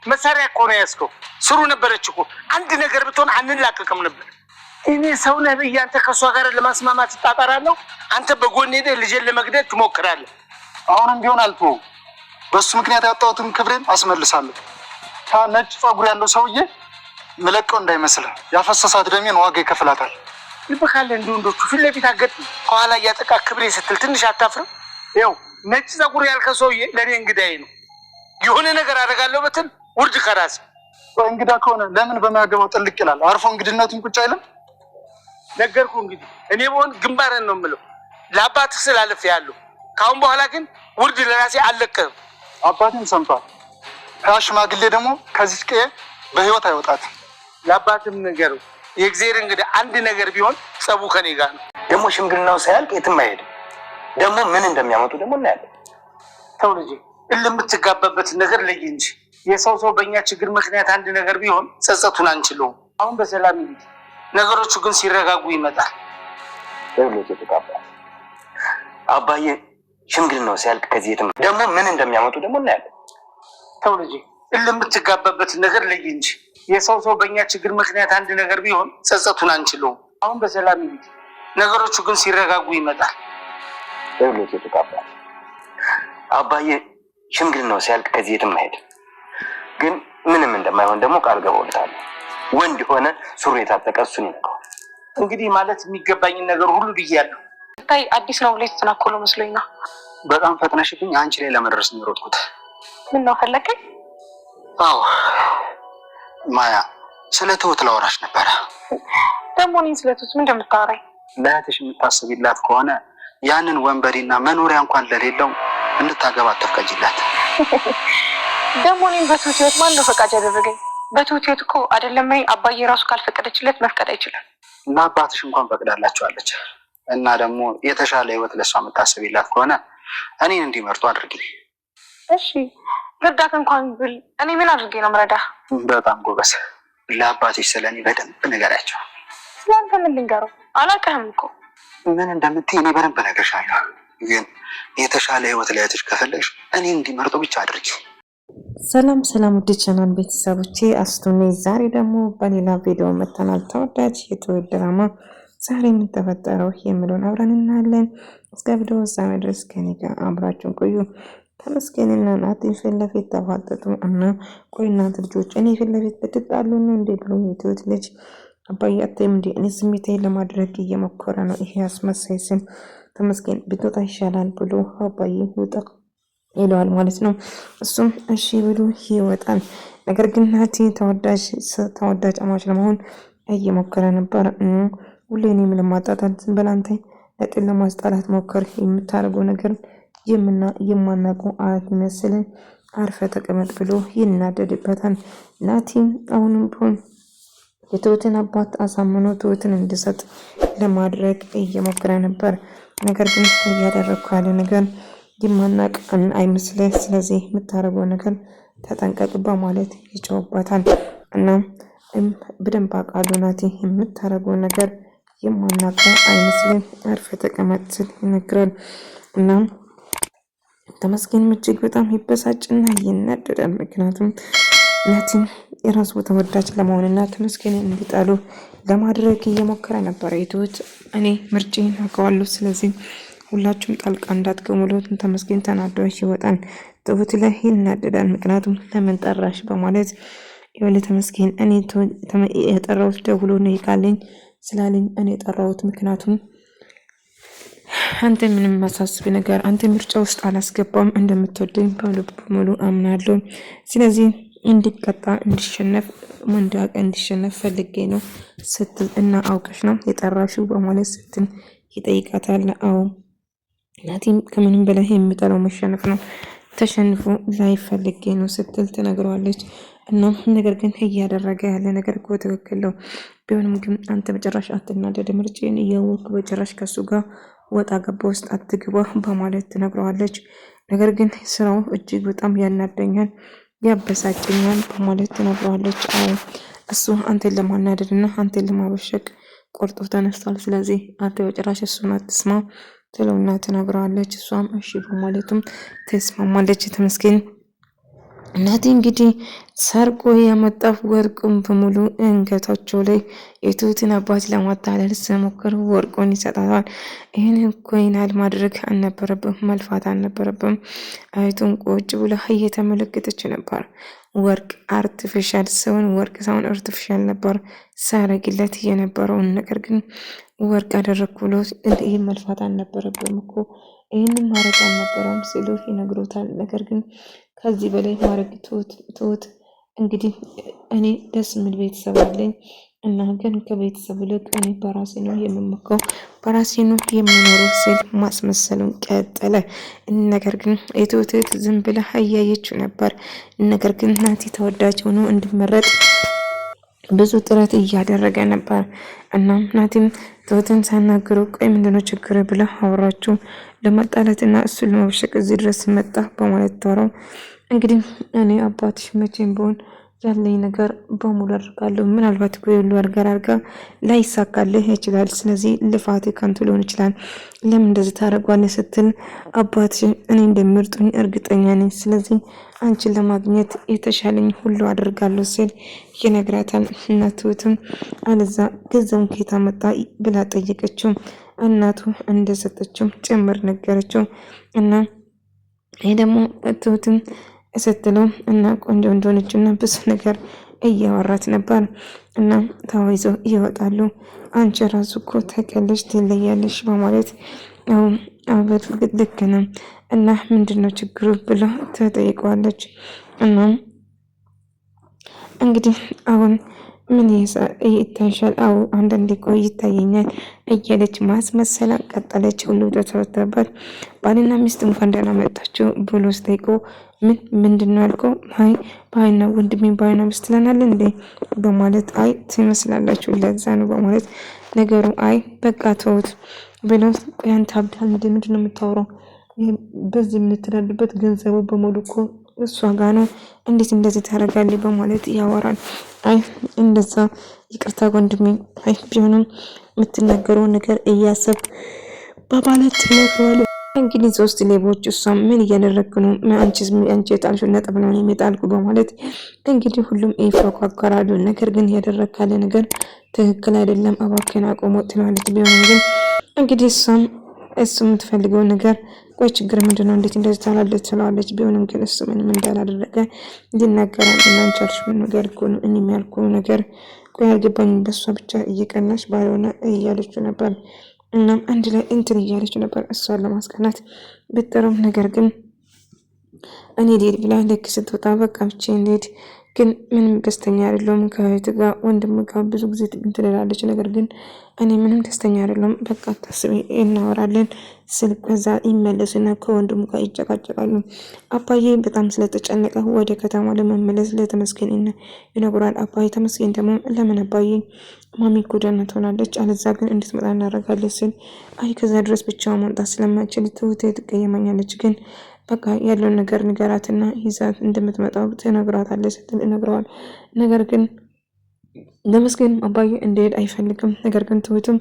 መሳሪያ እኮ ነው ያዝከው። ስሩ ነበረች እኮ አንድ ነገር ብትሆን አንላቀቅም ነበር። እኔ ሰው ነህ ብዬ አንተ ከእሷ ጋር ለማስማማት ትጣጣራለሁ። አንተ በጎኔ ሄደህ ልጄን ለመግደል ትሞክራለህ። አሁንም ቢሆን አልተውም። በሱ ምክንያት ያጣሁትን ክብሬን አስመልሳለሁ። ነጭ ጸጉር ያለው ሰውዬ ምለቀው እንዳይመስልህ፣ ያፈሰሳት ደሜን ዋጋ ይከፍላታል። ልብህ ካለ እንዲሁ ወንዶቹ ፊት ለፊት አገጥም ከኋላ እያጠቃ ክብሬ ስትል ትንሽ አታፍርም? ይኸው ነጭ ጸጉር ያልከው ሰውዬ ለእኔ እንግዳዬ ነው። የሆነ ነገር አደርጋለሁ ብትል ውርድ ከራስ። እንግዳ ከሆነ ለምን በማያገባው ጥልቅ ይላል? አርፎ እንግድነቱን ቁጭ አይልም? ነገርኩህ እንግዲህ እኔ በሆን ግንባርን ነው የምለው። ለአባትህ ስላለፍ ያለሁ ከአሁን በኋላ ግን ውርድ ለራሴ አልለቅህም። አባቴን ሰምቷል። ያ ሽማግሌ ደግሞ ከዚህ ቀዬ በህይወት አይወጣትም። ለአባትም ነገሩ የእግዚአብሔር እንግዲህ አንድ ነገር ቢሆን ጸቡ ከኔ ጋር ነው። ደግሞ ሽምግልናው ሳያልቅ የትም አይሄድም። ደግሞ ምን እንደሚያመጡ ደግሞ እናያለን። ተው ልጄ የምትጋባበትን ነገር ለይ እንጂ የሰው በእኛ ችግር ምክንያት አንድ ነገር ቢሆን ጸጸቱን አንችለውም። አሁን በሰላም ይሄድ፣ ነገሮቹ ግን ሲረጋጉ ይመጣል። ለሁለት ተቃባ አባዬ ሽምግልናው ሲያልቅ ከዚህ የትም ደግሞ ምን እንደሚያመጡ ደግሞ እናያለን። ተው ልጄ የምትጋባበትን ነገር ለይ እንጂ የሰው በእኛ ችግር ምክንያት አንድ ነገር ቢሆን ጸጸቱን አንችለውም። አሁን በሰላም ይሄድ፣ ነገሮቹ ግን ሲረጋጉ ይመጣል። ለሁለት ተቃባ አባዬ ሽምግልናው ሲያልቅ ከዚህ የትም አይሄድም። ግን ምንም እንደማይሆን ደግሞ ቃል ገባውልታለሁ። ወንድ ሆነ ሱሪ የታጠቀ እሱን ይነካው። እንግዲህ ማለት የሚገባኝን ነገር ሁሉ ብያለሁ። ታይ አዲስ ነው ብለሽ ተናኮሎ መስሎኝ ነው። በጣም ፈጥነሽብኝ አንቺ ላይ ለመድረስ ነው የሮጥኩት። ምን ነው ፈለከኝ? አዎ ማያ፣ ስለ ትሁት ላወራሽ ነበረ። ደግሞ እኔን ስለ ትሁት ምን እንደምታወራኝ? ለእህትሽ የምታስቢላት ከሆነ ያንን ወንበዴና መኖሪያ እንኳን ለሌለው እንድታገባ አትፍቀጂላት። ደግሞ እኔን በትሁት ህይወት ማን ነው ፈቃጅ ያደረገኝ? በትሁት ህይወት እኮ አይደለም እኔ አባዬ ራሱ ካልፈቀደችለት መፍቀድ አይችልም። ለአባትሽ እንኳን ፈቅዳላችኋለች። እና ደግሞ የተሻለ ህይወት ለሷ የምታስቢላት ከሆነ እኔን እንዲመርጡ አድርጊ። እሺ ልርዳት እንኳን ብል እኔ ምን አድርጌ ነው ምረዳ? በጣም ጎበዝ። ለአባትሽ ስለኔ በደንብ ንገሪያቸው። ስለአንተ ምን ልንገረው? አላውቅህም እኮ። ምን እንደምትይ እኔ በደንብ እነግርሻለሁ። ግን የተሻለ ህይወት ለእህትሽ ከፈለግሽ እኔ እንዲመርጡ ብቻ አድርጊ። ሰላም ሰላም፣ ውድ ቻናል ቤተሰቦቼ አስቱኔ ዛሬ ደግሞ በሌላ ቪዲዮ መተናል። ተወዳጅ የትሁት ድራማ ዛሬ የምንተፈጠረው የሚለውን አብረን እናያለን። እስከ ቪዲዮ ፍጻሜ ድረስ ከኔ ጋር አብራችሁን ቆዩ። ተመስገንና ናቲ ፊት ለፊት ተፋጠጡ እና ቆይ እናንተ ልጆች እኔ ፊት ለፊት ብትጣሉ ነው እንዴ ብሎ የትሁት ልጅ አባዬ አትይም እንዴ? እኔ ስሜቴን ለማድረግ እየሞከረ ነው ይሄ አስመሳይ ስም ተመስገን ብትወጣ ይሻላል ብሎ አባዬ ውጣ ይለዋል ማለት ነው። እሱም እሺ ብሎ ይወጣል። ነገር ግን ናቲ ተወዳጅ አማች ለመሆን እየሞከረ ነበር። ሁሌ እኔም ለማጣጣል በላንተ ነጥል ለማስጣላት ሞከር የምታደርገው ነገር የማናውቀው አያት ይመስልን አርፈ ተቀመጥ ብሎ ይናደድበታል። ናቲም አሁንም ቢሆን የትሁትን አባት አሳምኖ ትሁትን እንዲሰጥ ለማድረግ እየሞከረ ነበር። ነገር ግን እያደረግኩ ያለ ነገር የማናውቅ አይመስልህ፣ ስለዚህ የምታደርገው ነገር ተጠንቀቅ በማለት ይጮህበታል። እና በደንብ አውቃለሁ ናቲ የምታደርገው ነገር የማናውቀው አይመስልም አርፈ ተቀመጥ ስል ይነግራል። እና ተመስገን እጅግ በጣም ይበሳጭና ይናደዳል። ምክንያቱም ናቲን የራሱ ተወዳጅ ለመሆንና ተመስገንን እንዲጣሉ ለማድረግ እየሞከረ ነበር። የትሁት እኔ ምርጬን አውቀዋለሁ፣ ስለዚህ ሁላችሁም ጣልቃ እንዳትገቡ ብሎ ተመስገን ተናዷሽ ይወጣል። ትሁት ላይ ይናደዳል። ምክንያቱም ለምን ጠራሽ በማለት የወለ ተመስገን እኔ የጠራሁት ደውሎ ነው ይቃለኝ ስላለኝ እኔ የጠራሁት ምክንያቱም አንተ ምንም ማሳስብ ነገር አንተ ምርጫ ውስጥ አላስገባም፣ እንደምትወደኝ በልብ ሙሉ አምናለሁ። ስለዚህ እንዲቀጣ እንዲሸነፍ ወንዳቀ እንዲሸነፍ ፈልጌ ነው ስትል እና አውቀሽ ነው የጠራሽው በማለት ስትል ይጠይቃታል። አዎ ናቲም ከምንም በላይ የሚጠላው መሸነፍ ነው፣ ተሸንፎ ላይ ፈልጌ ነው ስትል ትነግረዋለች። እና ነገር ግን እያደረገ ያለ ነገር እኮ ትክክል ነው፣ ቢሆንም ግን አንተ በጭራሽ አትናደድ፣ ምርጬን እያወቅህ በጭራሽ ከሱ ጋር ወጣ ገባ ውስጥ አትግባ በማለት ትነግረዋለች። ነገር ግን ስራው እጅግ በጣም ያናደኛል፣ ያበሳጨኛል በማለት ትነግረዋለች። አዎ እሱ አንተን ለማናደድ እና አንተን ለማበሸቅ ቆርጦ ተነስቷል፣ ስለዚህ አንተ በጭራሽ እሱን አትስማ ትለውና ትነግረዋለች። እሷም እሺ በማለትም ተስማማለች። ተመስገን ናቲ እንግዲህ ሰርቆ ያመጣው ወርቁን በሙሉ አንገታቸው ላይ የትሁትን አባት ለማታለል ሲሞክር ወርቁን ይሰጣታል። ይህን እኮ ይናል ማድረግ አልነበረብም፣ መልፋት አልነበረብም። አይቱን ቁጭ ብላ እየተመለከተች ነበር። ወርቅ አርቲፊሻል ሰውን ወርቅ ሳይሆን አርቲፊሻል ነበር ሳረግለት የነበረውን ነገር ግን ወርቅ አደረግኩ ብሎ ይህ መልፋት አልነበረብም እኮ ይህንን ማድረግ አልነበረም ሲሉ ይነግሮታል። ነገር ግን ከዚህ በላይ ማድረግ ትሁት እንግዲህ እኔ ደስ የሚል ቤተሰብ አለኝ እና ግን ከቤተሰብ ይልቅ እኔ በራሴ ነው የምመካው፣ በራሴ ነው የምኖረው ሲል ማስመሰሉን ቀጠለ። ነገር ግን የትሁት ዝም ብላ እያየችው ነበር። ነገር ግን ናቲ ተወዳጅ ሆኖ እንዲመረጥ ብዙ ጥረት እያደረገ ነበር። እናም ናቲም ትሁትን ሳናግሩ ቆይ ምንድነው ችግር ብላ አወራችሁ ለማጣላትና እሱን ለመብሸቅ እዚህ ድረስ መጣ በማለት ተወራው። እንግዲህ እኔ አባትሽ መቼም ቢሆን ያለኝ ነገር በሙሉ አድርጋለሁ። ምናልባት እኮ የሁሉ አድርጋ ላይሳካልህ ይችላል። ስለዚህ ልፋት ከንቱ ሊሆን ይችላል። ለምን እንደዚህ ታደርጓለህ ስትል አባትሽ እኔ እንደምርጡኝ እርግጠኛ ነኝ። ስለዚህ አንቺን ለማግኘት የተሻለኝ ሁሉ አድርጋለሁ ሲል ይነግራታል። እናቱትም አለዛ ገንዘቡን ከየት መጣ ብላ ጠየቀችው። እናቱ እንደሰጠችው ጭምር ነገረችው። እና ይሄ ደግሞ ትሁትም ስትለው እና ቆንጆ እንደሆነች እና ብዙ ነገር እያወራት ነበር። እና ተያይዘው ይወጣሉ። አንቺ ራሱ እኮ ታውቂያለሽ ትለያለሽ በማለት በእርግጥ ልክ ነው እና ምንድነው ችግሩ ብላ ተጠይቀዋለች። እና እንግዲህ አሁን ምን ይታይሻል? አዎ አንዳንዴ ቆይ ይታየኛል እያለች ማስመሰላ ቀጠለች። ሁሉ ተሰበተበት። ባልና ሚስት እንኳን ደህና መጣችሁ ብሎ ስጠይቆ ምንድነው ያልከው? አይ ባይና ወንድሜ ባይና ሚስት ትለናል እንዴ በማለት አይ ትመስላላችሁ ለዛ ነው በማለት ነገሩ አይ በቃ ተውት ብሎ ቆያን ታብዳል። ምንድነው የምታወራው? በዚህ የምትረድበት ገንዘቡ በሙሉ እኮ እሷ ጋር ነው እንዴት እንደዚህ ታደርጋለች በማለት ያወራል። አይ እንደዛ ይቅርታ ወንድሜ፣ አይ ቢሆንም የምትናገረው ነገር እያሰብ በማለት ትነግረዋለች። እንግዲህ ሶስት ሌቦች እሷም ምን እያደረግክ ነው? አንቺ የጣልሽው ነጥብ ነው የሚጣልኩ በማለት እንግዲህ ሁሉም ይፎካከራሉ። ነገር ግን ያደረካለ ነገር ትክክል አይደለም፣ እባክህን አቁሞ ትላለች። ቢሆንም ግን እንግዲህ እሱ የምትፈልገው ነገር ቆይ ችግር ምንድነው? እንዴት እንደዚህ ታላለች ትላለች። ቢሆንም ግን እሱ ምንም እንዳላደረገ ይናገራል። እናንቺ ያልሽውን ነገር እኮ ነው እኔ የሚያልኩው ነገር ቆይ አልገባኝም፣ በሷ ብቻ እየቀናሽ ባልሆነ እያለችው ነበር። እናም አንድ ላይ እንትን እያለች ነበር እሷን ለማስቀናት ብትረም፣ ነገር ግን እኔ ልሄድ ብላ ልክ ስትወጣ በቃ ብቻዬን ልሄድ ግን ምንም ደስተኛ አይደለሁም። ከእህት ጋር ወንድም ጋር ብዙ ጊዜ ትላለች፣ ነገር ግን እኔ ምንም ደስተኛ አይደለሁም። በቃ ታስቢ እናወራለን ስል ከዛ ይመለሱና ከወንድሙ ጋር ይጨቃጨቃሉ። አባዬ በጣም ስለተጨነቀ ወደ ከተማ ለመመለስ ለተመስገን ይነግራል። አባዬ ተመስገን ደግሞ ለምን አባዬ ማሚ እኮ ደህና ትሆናለች፣ አለዛ ግን እንድትመጣ እናደርጋለን ስል አይ ከዛ ድረስ ብቻዋን መምጣት ስለማችል ትሁቴ ትቀየመኛለች፣ ግን በቃ ያለውን ነገር ንገራትና ይዛት እንደምትመጣው ትነግራታለች ስትል ይነግረዋል። ነገር ግን ተመስገን አባዬ እንዲሄድ አይፈልግም። ነገር ግን ትሁትም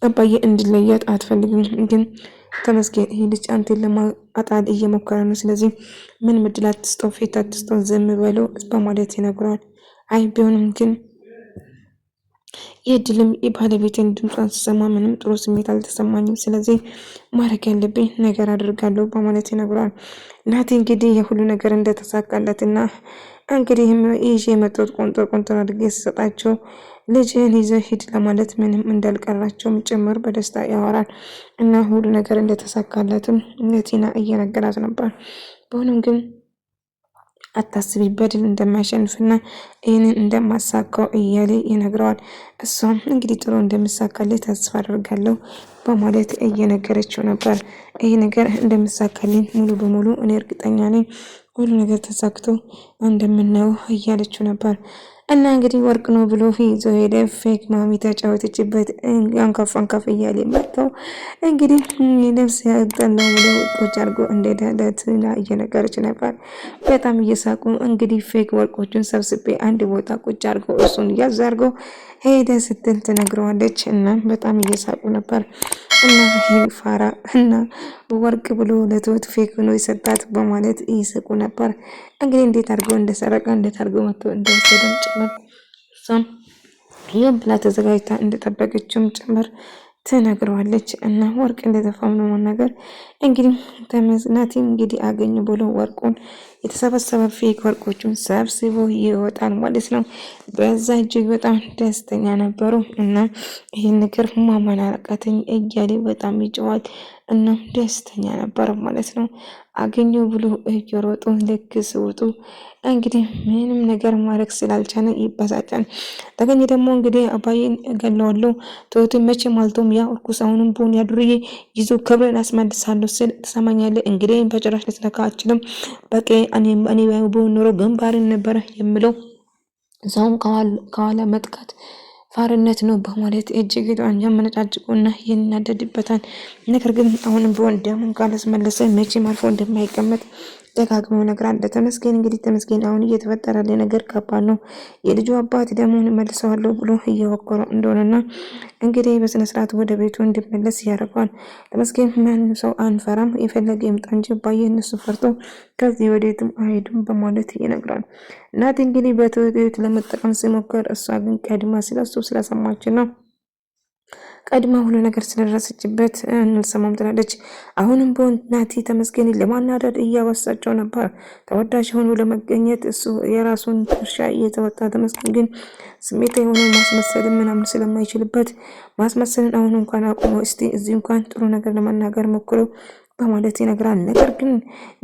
አባዬ እንዲለያት አትፈልግም። ግን ተመስገን ይሄ ልጅ አንተን ለማጣል እየሞከረ ነው፣ ስለዚህ ምን ምድል አትስጠው፣ ፊት አትስጠው፣ ዝም በለው በማለት ይነግረዋል። አይ ቢሆንም ግን የድልም የባለቤትን ድምጿን ስሰማ ምንም ጥሩ ስሜት አልተሰማኝም፣ ስለዚህ ማድረግ ያለብኝ ነገር አድርጋለሁ በማለት ይነግረዋል። ናቲ እንግዲህ የሁሉ ነገር እንደተሳካለትና እንግዲህ ይዤ የመጣሁት ቆንጠር አድርጌ ሲሰጣቸው ልጅህን ይዘህ ሂድ ለማለት ምንም እንዳልቀራቸውም ጭምር በደስታ ያወራል። እና ሁሉ ነገር እንደተሳካለትም ለቲና እየነገራት ነበር። በሆነም ግን አታስቢ በድል እንደማያሸንፍና ይህንን እንደማሳካው እያለ ይነግረዋል። እሷም እንግዲህ ጥሩ እንደምሳካልኝ ተስፋ አደርጋለሁ በማለት እየነገረችው ነበር። ይህ ነገር እንደምሳካልኝ ሙሉ በሙሉ እኔ እርግጠኛ ነኝ፣ ሁሉ ነገር ተሳክቶ እንደምናየው እያለችው ነበር። እና እንግዲህ ወርቅ ነው ብሎ ይዞ ሄደ። ፌክ ማሚ ተጫወተችበት። አንካፍ እያለ መጥተው እንግዲህ ልብስ ያጠላው ብሎ ቁጭ አድርጎ እንደዳለትና እየነገረች ነበር። በጣም እየሳቁ እንግዲህ ፌክ ወርቆቹን ሰብስቤ አንድ ቦታ ቁጭ አድርጎ እሱን ያዝ አድርጎ ሄደ ስትል ትነግረዋለች። እና በጣም እየሳቁ ነበር። እና ይሄን ፋራ እና ወርቅ ብሎ ለትሁት ፌክ ሆኖ የሰጣት በማለት ይስቁ ነበር። እንግዲህ እንዴት አድርገው እንደሰረቀ እንዴት አድርገው መጥቶ እንደወሰደም ጭምር እሷም ይህም ብላ ተዘጋጅታ እንደጠበቀችውም ጭምር ትነግረዋለች። እና ወርቅ እንደተፋም ነው መናገር እንግዲህ ተመዝናቲም እንግዲህ አገኘ ብሎ ወርቁን የተሰበሰበ ፌክ ወርቆቹን ሰብስቦ ይወጣል ማለት ነው። በዛ እጅግ በጣም ደስተኛ ነበሩ። እና ይህን ነገር ማመን አቃተኝ እያለ በጣም ይጨዋል እና ደስተኛ ነበር ማለት ነው። አገኘው ብሎ እየሮጡ ልክ ሲወጡ እንግዲህ ምንም ነገር ማድረግ ስላልቻለ ይበሳጫል። ተገኘ ደግሞ እንግዲህ አባዬን እገለዋለሁ ትሁትን መቼም አልተውም፣ ያ እርኩስ አሁንም ቢሆን ያዱርዬ ይዞ ክብርን አስመልሳለሁ ስል ትሰማኛለህ? እንግዲህ በጭራሽ ልትነካ አልችልም። በቃ እኔ ቢሆን ኖሮ ግንባርን ነበረ የምለው እዛውም ከኋላ መጥቃት ፋርነት ነው በማለት እጅግ በጣም ያመነጫጭቁና ይናደድበታል። ነገር ግን አሁንም ቢሆን ደሙን ካላስመለሰ መቼም አልፎ እንደማይቀመጥ ደጋግሞ ነግራል። ተመስገን እንግዲህ ተመስገን አሁን እየተፈጠረ ያለ ነገር ከባድ ነው። የልጁ አባት ደሙን መልሰዋለሁ ብሎ እየወከረው እንደሆነና እንግዲህ በስነ ስርዓት ወደ ቤቱ እንዲመለስ ያደርገዋል። ተመስገን ማንም ሰው አንፈራም፣ የፈለገ ይምጣ እንጂ ባየ እነሱ ፈርቶ ከዚህ ወዴትም አይሄዱም በማለት ይነግራል። እናት እንግዲህ በትሁት ለመጠቀም ሲሞክር እሷ ግን ቀድማ ስለሱ ስለሰማችና ቀድማ ሁሉ ነገር ስለደረሰችበት እንልሰማም ትላለች። አሁንም ቢሆን ናቲ ተመስገን ለማናደድ እያወሳቸው ነበር። ተወዳጅ ሆኖ ለመገኘት እሱ የራሱን ድርሻ እየተወጣ ተመስገን ግን ስሜት የሆነ ማስመሰልን ምናምን ስለማይችልበት ማስመሰልን አሁን እንኳን አቁሞ እስቲ እዚህ እንኳን ጥሩ ነገር ለመናገር ሞክሮ በማለት ይነግራል። ነገር ግን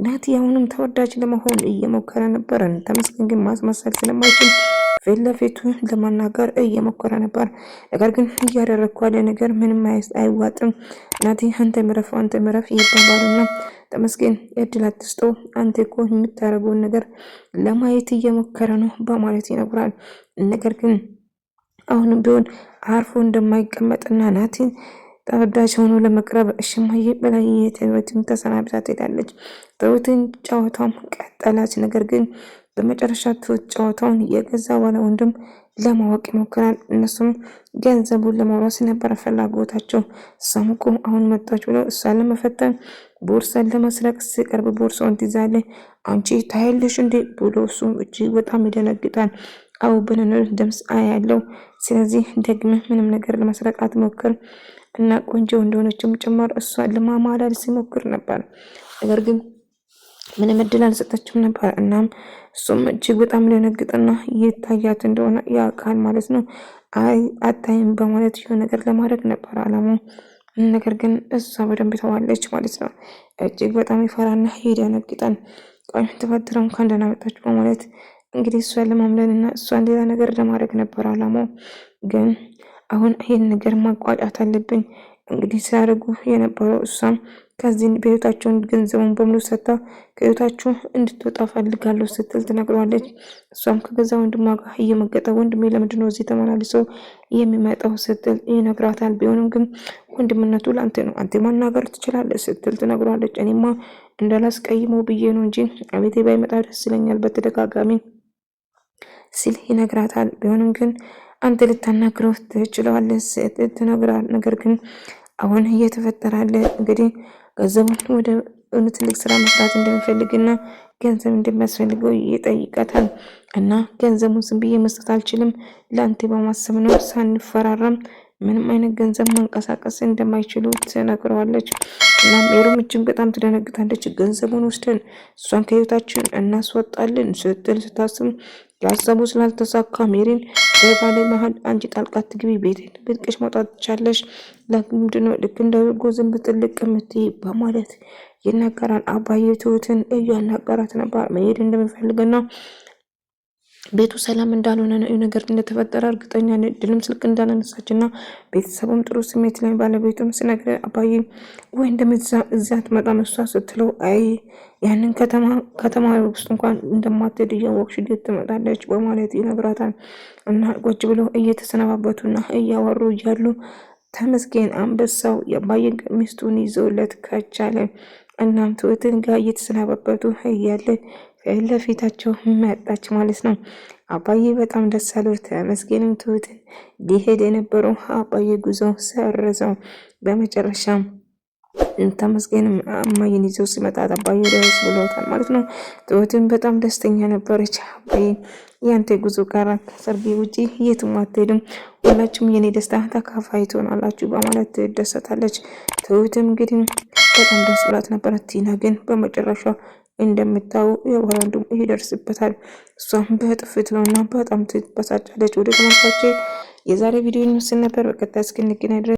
ናቲ አሁንም ተወዳጅ ለመሆን እየሞከረ ነበር። ተመስገን ግን ማስመሰል ስለማይችል ፊት ለፊቱ ለማናገር እየሞከረ ነበር። ነገር ግን እያደረግኩ ያለ ነገር ምንም አይዋጥም፣ ናቲ አንተ ምረፍ ይባባሉና ተመስገን እድል አትስጦ፣ አንተ እኮ የምታደርገውን ነገር ለማየት እየሞከረ ነው በማለት ይነግራል። ነገር ግን አሁንም ቢሆን አርፎ እንደማይቀመጥና ናቲ ተወዳጅ ሆኖ ለመቅረብ እሽማዬ በላይ የትሁትን ተሰናብታ ትሄዳለች። ትሁትን ጨዋታም ቀጠላች። ነገር ግን በመጨረሻ ትሁት ጨዋታውን የገዛ ባለ ወንድም ለማወቅ ይሞክራል። እነሱም ገንዘቡን ለማውረስ ነበር ፍላጎታቸው። እሷም እኮ አሁን መጣች ብለው እሷን ለመፈተን ቦርሳን ለመስረቅ ሲቀርብ ቦርሳውን ትይዛለች። አንቺ ታያለሽ እንዴ ብሎ እሱም እጅግ በጣም ይደነግጣል። አው ብንንር ድምፅ አያለው። ስለዚህ ደግመ ምንም ነገር ለመስረቅ አትሞክር እና ቆንጆ እንደሆነችም ጭምር እሷን ለማማለል ሲሞክር ነበር። ነገር ግን ምንም እድል አልሰጠችም ነበር። እናም እሱም እጅግ በጣም ሊደነግጥና ይታያት እንደሆነ ያውቃል ማለት ነው። አይ አታይም በማለት የሆነ ነገር ለማድረግ ነበር አላማው። ነገር ግን እሷ በደንብ ተዋለች ማለት ነው። እጅግ በጣም ይፈራና ይደነግጣል። ቆይ ተፈጥረው እንኳን ደህና መጣች በማለት እንግዲህ እሷን ለማምለልና እሷን ሌላ ነገር ለማድረግ ነበር አላማው። ግን አሁን ይሄን ነገር ማቋጫት አለብኝ እንግዲህ ሲያደርጉ የነበረው እሷም ከዚህ በህይወታቸውን ገንዘቡን በሙሉ ሰጥታ ከህይወታቸው እንድትወጣ ፈልጋለሁ ስትል ትነግረዋለች። እሷም ከገዛ ወንድሟ ጋር እየመገጠ ወንድሜ ለምንድነው እዚህ ተመላልሶ የሚመጣው ስትል ይነግራታል። ቢሆንም ግን ወንድምነቱ ለአንተ ነው፣ አንተ ማናገር ትችላለህ ስትል ትነግረዋለች። እኔማ እንዳላስቀይመው ብዬ ነው እንጂ አቤቴ ባይመጣ ደስ ይለኛል በተደጋጋሚ ሲል ይነግራታል። ቢሆንም ግን አንተ ልታናግረው ትችላለህ ስትል ትነግራል። ነገር ግን አሁን እየተፈጠረ ያለ እንግዲህ ገንዘቡን ወደ ትልቅ ስራ መስራት እንደሚፈልግና ገንዘብ እንደሚያስፈልገው ይጠይቃታል። እና ገንዘቡን ዝም ብዬ መስጠት አልችልም፣ ለአንተ በማሰብ ነው፣ ሳንፈራራም ምንም አይነት ገንዘብ ማንቀሳቀስ እንደማይችሉ ትነግረዋለች። እና ሜሮም እጅግ በጣም ትደነግጣለች። ገንዘቡን ወስደን እሷን ከህይወታችን እናስወጣለን ስትል ስታስብ ያሰቡ ስላልተሳካ ሜሪን በባለ መሀል አንቺ ጣልቃ ትግቢ፣ ቤቴን ብልቅሽ መውጣት ትቻለሽ፣ ለምንድነው ልክ እንደርጎ ዝም ብትልቅ የምትይ በማለት ይናገራል። አባዬ ትሁትን እያናገራት ነበር መሄድ እንደሚፈልግና ቤቱ ሰላም እንዳልሆነ ነገር እንደተፈጠረ እርግጠኛ ነኝ። ድልም ስልክ እንዳላነሳችና ቤተሰቡም ጥሩ ስሜት ላይ ባለቤቱም ሲነግር አባዬ ወይ እንደምዛ ትመጣም እሷ ስትለው አይ ያንን ከተማ ውስጥ እንኳን እንደማትሄድ እያወቅሽ እንዴት ትመጣለች በማለት ይነግራታል። እና ቁጭ ብሎ እየተሰነባበቱና እያወሩ እያሉ ተመስገን አንበሳው የአባዬን ሚስቱን ይዞለት ከቻለ እናም ትሁትን ጋር እየተሰነባበቱ እያለ ለፊታቸው መጣች ማለት ነው። አባዬ በጣም ደስ አለው። ተመስገንም ትሁትን ሊሄድ የነበረው አባዬ ጉዞ ሰረዘው። በመጨረሻም ተመስገንም እማዬን ይዘው ሲመጣ አባዬ ደስ ብሎታል ማለት ነው። ትሁትም በጣም ደስተኛ ነበረች። አባዬ ያንተ ጉዞ ጋር ከሰርጌ ውጪ የትም አትሄድም፣ ሁላችሁም የኔ ደስታ ተካፋይ ትሆናላችሁ በማለት ትደሰታለች። ትሁትም እንግዲህ በጣም ደስ ብላት ነበረ። ቲና ግን በመጨረሻ እንደምታው የወራንዱም ይደርስበታል። እሷም በጥፍት ነውና በጣም ትበሳጫለች። ወደ ተመልካቾች የዛሬ ቪዲዮ ይመስል ነበር። በቀጣይ እስክንገናኝ ድረስ